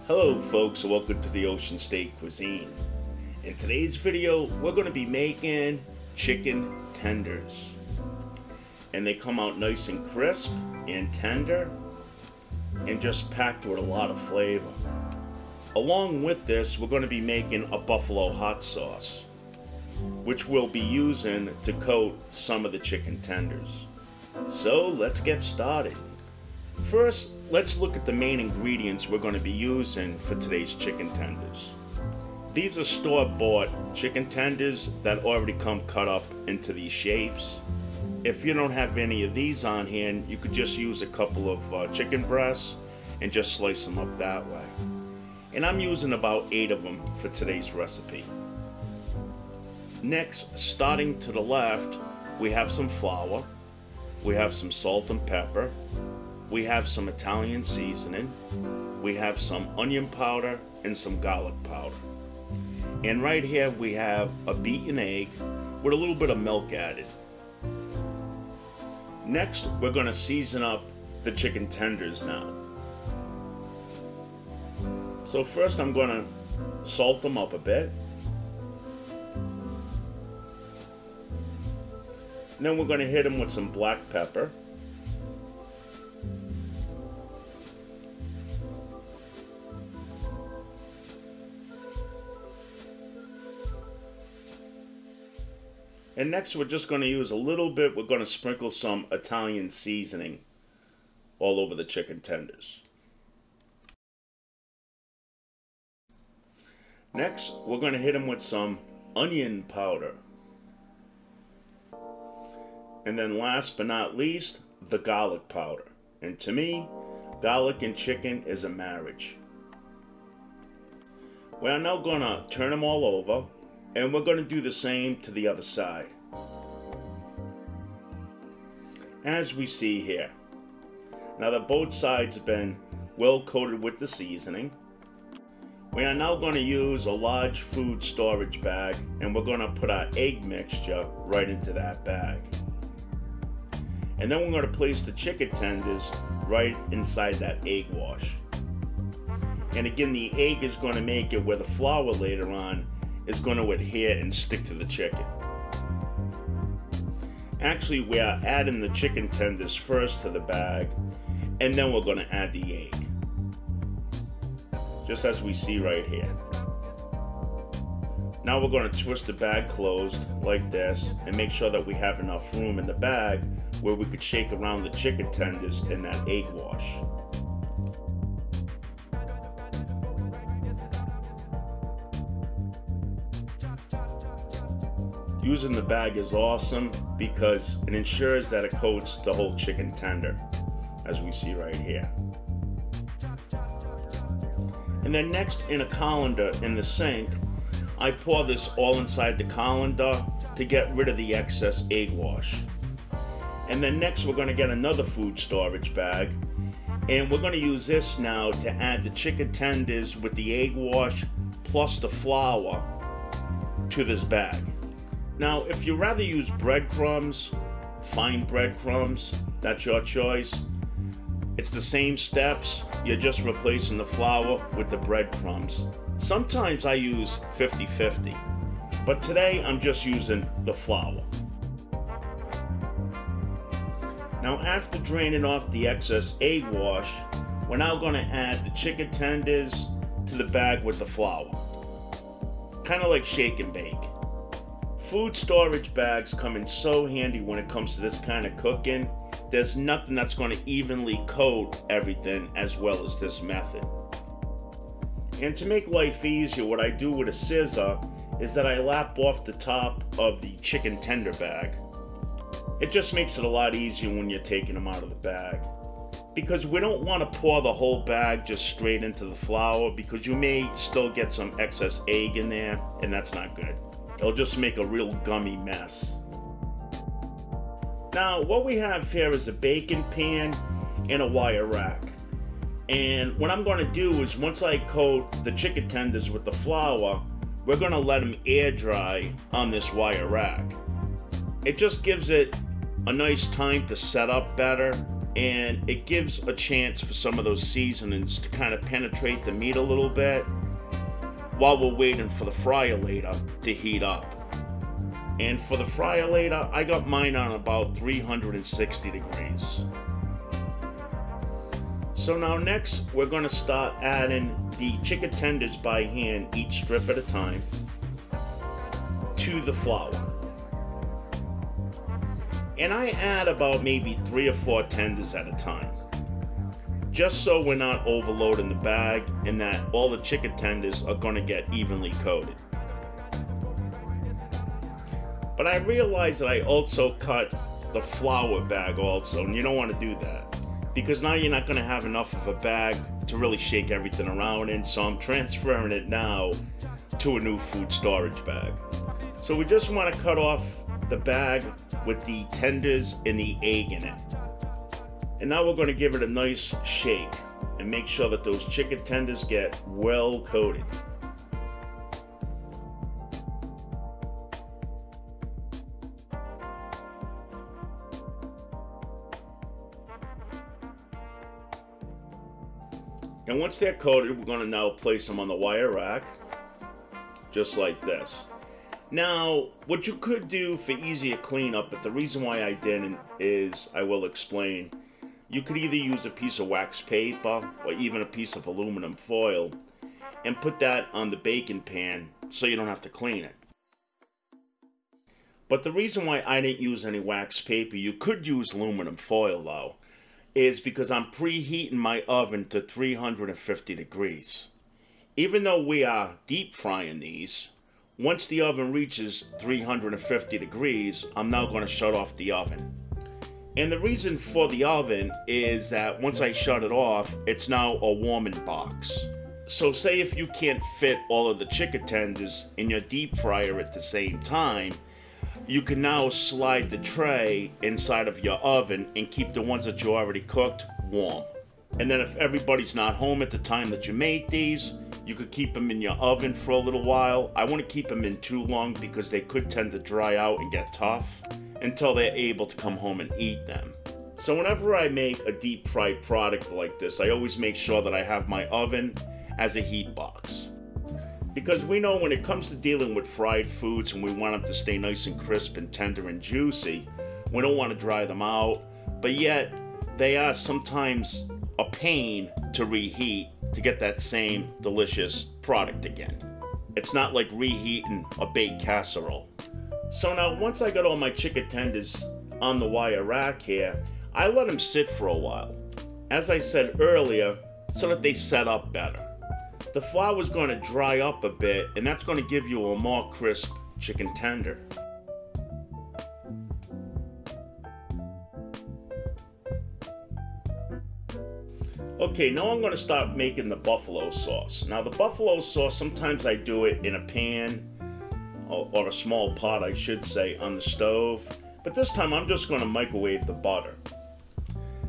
Hello folks, and welcome to the OceanState Cuisine. In today's video, we're going to be making chicken tenders. And they come out nice and crisp and tender and just packed with a lot of flavor. Along with this, we're going to be making a buffalo hot sauce, which we'll be using to coat some of the chicken tenders. So let's get started. First, let's look at the main ingredients we're going to be using for today's chicken tenders. These are store-bought chicken tenders that already come cut up into these shapes. If you don't have any of these on hand, you could just use a couple of chicken breasts and just slice them up that way. And I'm using about 8 of them for today's recipe. Next, starting to the left, we have some flour, we have some salt and pepper, we have some Italian seasoning, we have some onion powder and some garlic powder. And right here we have a beaten egg with a little bit of milk added. Next, we're going to season up the chicken tenders now. So first I'm going to salt them up a bit. And then we're going to hit them with some black pepper. And next we're just going to use a little bit, we're going to sprinkle some Italian seasoning all over the chicken tenders. Next, we're going to hit them with some onion powder. And then last but not least, the garlic powder. And to me, garlic and chicken is a marriage. We are now going to turn them all over, and we're going to do the same to the other side. As we see here. Now that both sides have been well coated with the seasoning, we are now going to use a large food storage bag, and we're going to put our egg mixture right into that bag. And then we're going to place the chicken tenders right inside that egg wash. And again, the egg is going to make it where the flour later on is going to adhere and stick to the chicken. Actually, we are adding the chicken tenders first to the bag, and then we're going to add the egg. Just as we see right here. Now we're going to twist the bag closed like this and make sure that we have enough room in the bag where we could shake around the chicken tenders in that egg wash. Using the bag is awesome because it ensures that it coats the whole chicken tender, as we see right here. And then next, in a colander in the sink, I pour this all inside the colander to get rid of the excess egg wash. And then next we're going to get another food storage bag, and we're going to use this now to add the chicken tenders with the egg wash plus the flour to this bag. Now, if you rather use breadcrumbs, fine breadcrumbs, that's your choice. It's the same steps, you're just replacing the flour with the breadcrumbs. Sometimes I use 50-50, but today I'm just using the flour. Now, after draining off the excess egg wash, we're now going to add the chicken tenders to the bag with the flour. Kind of like shake and bake. Food storage bags come in so handy when it comes to this kind of cooking. There's nothing that's going to evenly coat everything as well as this method. And to make life easier, what I do with a scissor is that I lap off the top of the chicken tender bag. It just makes it a lot easier when you're taking them out of the bag. Because we don't want to pour the whole bag just straight into the flour, because you may still get some excess egg in there, and that's not good. It'll just make a real gummy mess. Now, what we have here is a baking pan and a wire rack. And what I'm going to do is, once I coat the chicken tenders with the flour, we're going to let them air dry on this wire rack. It just gives it a nice time to set up better and it gives a chance for some of those seasonings to kind of penetrate the meat a little bit while we're waiting for the fryer later to heat up. And for the fryer later, I got mine on about 360 degrees. So now next, we're going to start adding the chicken tenders by hand, each strip at a time, to the flour. And I add about maybe 3 or 4 tenders at a time, just so we're not overloading the bag and that all the chicken tenders are going to get evenly coated. But I realized that I also cut the flour bag also, and you don't want to do that, because now you're not going to have enough of a bag to really shake everything around in, so I'm transferring it now to a new food storage bag. So we just want to cut off the bag with the tenders and the egg in it. And now we're going to give it a nice shake and make sure that those chicken tenders get well coated. And once they're coated, we're going to now place them on the wire rack, just like this. Now, what you could do for easier cleanup, but the reason why I didn't is, I will explain. You could either use a piece of wax paper or even a piece of aluminum foil and put that on the baking pan so you don't have to clean it. But the reason why I didn't use any wax paper, you could use aluminum foil though, is because I'm preheating my oven to 350 degrees. Even though we are deep frying these, once the oven reaches 350 degrees, I'm now going to shut off the oven. And the reason for the oven is that once I shut it off, it's now a warming box. So say if you can't fit all of the chicken tenders in your deep fryer at the same time, you can now slide the tray inside of your oven and keep the ones that you already cooked warm. And then if everybody's not home at the time that you make these, you could keep them in your oven for a little while. I wouldn't keep them in too long because they could tend to dry out and get tough until they're able to come home and eat them. So whenever I make a deep fried product like this, I always make sure that I have my oven as a heat box. Because we know when it comes to dealing with fried foods and we want them to stay nice and crisp and tender and juicy, we don't want to dry them out, but yet they are sometimes a pain to reheat to get that same delicious product again. It's not like reheating a baked casserole. So now once I got all my chicken tenders on the wire rack here, I let them sit for a while, as I said earlier, so that they set up better. The flour is going to dry up a bit, and that's going to give you a more crisp chicken tender. Okay, now I'm going to start making the buffalo sauce. Now the buffalo sauce, sometimes I do it in a pan, or a small pot I should say, on the stove. But this time I'm just going to microwave the butter,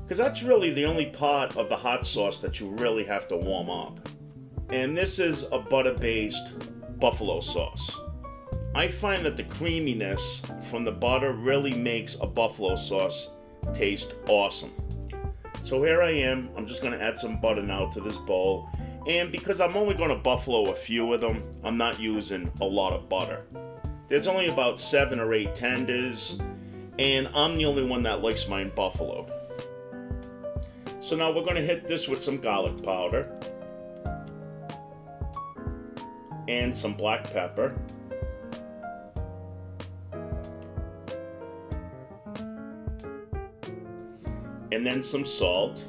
because that's really the only part of the hot sauce that you really have to warm up. And this is a butter-based buffalo sauce. I find that the creaminess from the butter really makes a buffalo sauce taste awesome. So here I am, I'm just going to add some butter now to this bowl. And because I'm only going to buffalo a few of them, I'm not using a lot of butter. There's only about 7 or 8 tenders, and I'm the only one that likes mine buffaloed. So now we're going to hit this with some garlic powder and some black pepper. And then some salt.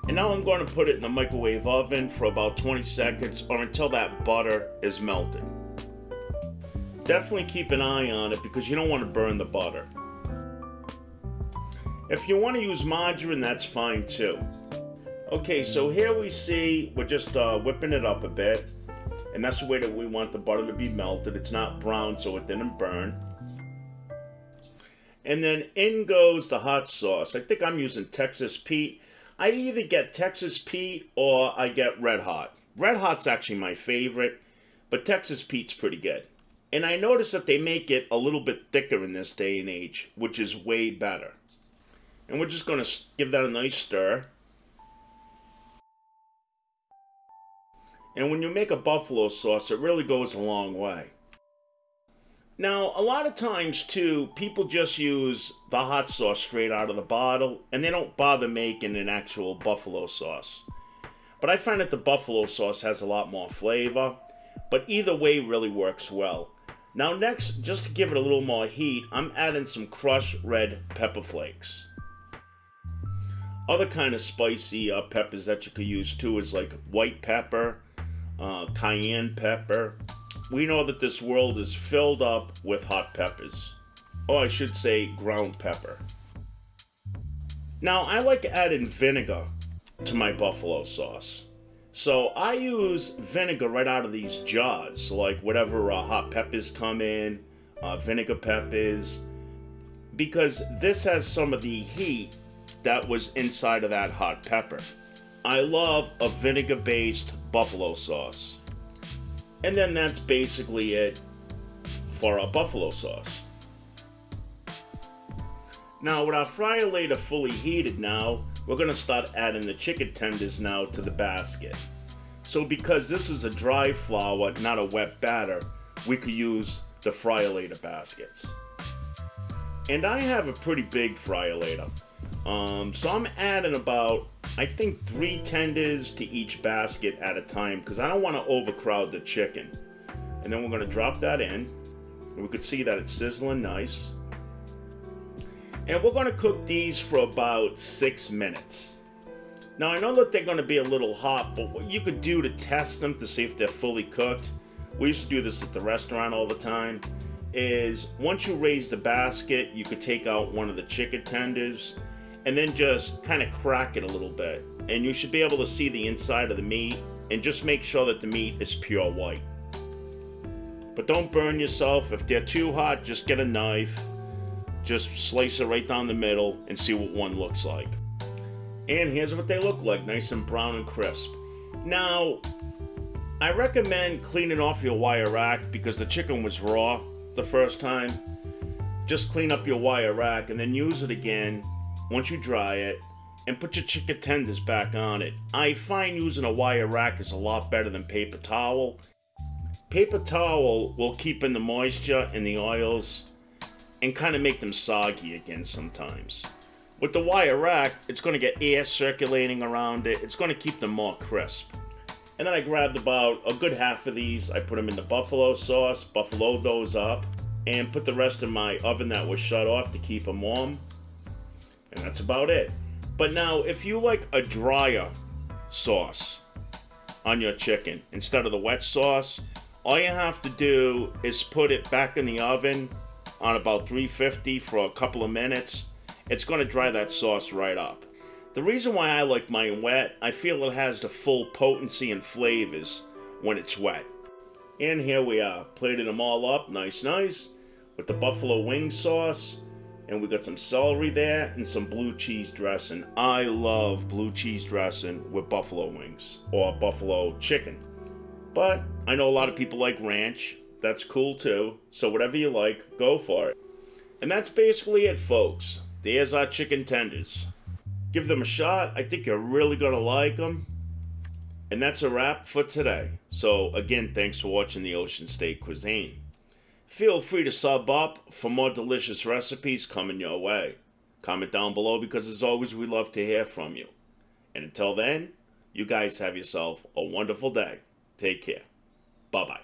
And now I'm going to put it in the microwave oven for about 20 seconds or until that butter is melted. Definitely keep an eye on it because you don't want to burn the butter. If you want to use margarine, that's fine too. Okay, so here we see we're just whipping it up a bit, and that's the way that we want the butter to be melted. It's not brown, so it didn't burn. And then in goes the hot sauce. I think I'm using Texas Pete. I either get Texas Pete or I get Red Hot. Red Hot's actually my favorite, but Texas Pete's pretty good. And I noticed that they make it a little bit thicker in this day and age, which is way better. And we're just going to give that a nice stir. And when you make a buffalo sauce, it really goes a long way. Now, a lot of times, too, people just use the hot sauce straight out of the bottle, and they don't bother making an actual buffalo sauce. But I find that the buffalo sauce has a lot more flavor, but either way really works well. Now next, just to give it a little more heat, I'm adding some crushed red pepper flakes. Other kind of spicy peppers that you could use too is like white pepper, cayenne pepper. We know that this world is filled up with hot peppers. Or I should say ground pepper. Now I like adding vinegar to my buffalo sauce. So I use vinegar right out of these jars, like whatever hot peppers come in, vinegar peppers, because this has some of the heat that was inside of that hot pepper. I love a vinegar-based buffalo sauce. And then that's basically it for our buffalo sauce. Now with our fryer later fully heated now, we're going to start adding the chicken tenders now to the basket. So because this is a dry flour, not a wet batter, we could use the fryer later baskets. And I have a pretty big fryer later. So I'm adding about, I think 3 tenders to each basket at a time because I don't want to overcrowd the chicken. And then we're going to drop that in. And we could see that it's sizzling nice. And we're going to cook these for about 6 minutes. Now I know that they're going to be a little hot, but what you could do to test them to see if they're fully cooked, we used to do this at the restaurant all the time, is once you raise the basket, you could take out one of the chicken tenders and then just kind of crack it a little bit. And you should be able to see the inside of the meat and just make sure that the meat is pure white. But don't burn yourself. If they're too hot, just get a knife. Just slice it right down the middle and see what one looks like. And here's what they look like, nice and brown and crisp. Now, I recommend cleaning off your wire rack because the chicken was raw the first time. Just clean up your wire rack and then use it again once you dry it and put your chicken tenders back on it. I find using a wire rack is a lot better than paper towel. Paper towel will keep in the moisture and the oils and kind of make them soggy again sometimes. With the wire rack, it's going to get air circulating around it. It's going to keep them more crisp. And then I grabbed about a good half of these. I put them in the buffalo sauce, buffaloed those up, and put the rest in my oven that was shut off to keep them warm. And that's about it. But now, if you like a drier sauce on your chicken instead of the wet sauce, all you have to do is put it back in the oven on about 350 for a couple of minutes. It's going to dry that sauce right up. The reason why I like mine wet, I feel it has the full potency and flavors when it's wet. And here we are, plated them all up nice with the buffalo wing sauce. And we got some celery there and some blue cheese dressing. I love blue cheese dressing with buffalo wings or buffalo chicken. But I know a lot of people like ranch. That's cool too. So whatever you like, go for it. And that's basically it, folks. There's our chicken tenders. Give them a shot. I think you're really going to like them. And that's a wrap for today. So again, thanks for watching the OceanState Cuisine. Feel free to sub up for more delicious recipes coming your way. Comment down below because as always we love to hear from you. And until then, you guys have yourself a wonderful day. Take care. Bye-bye.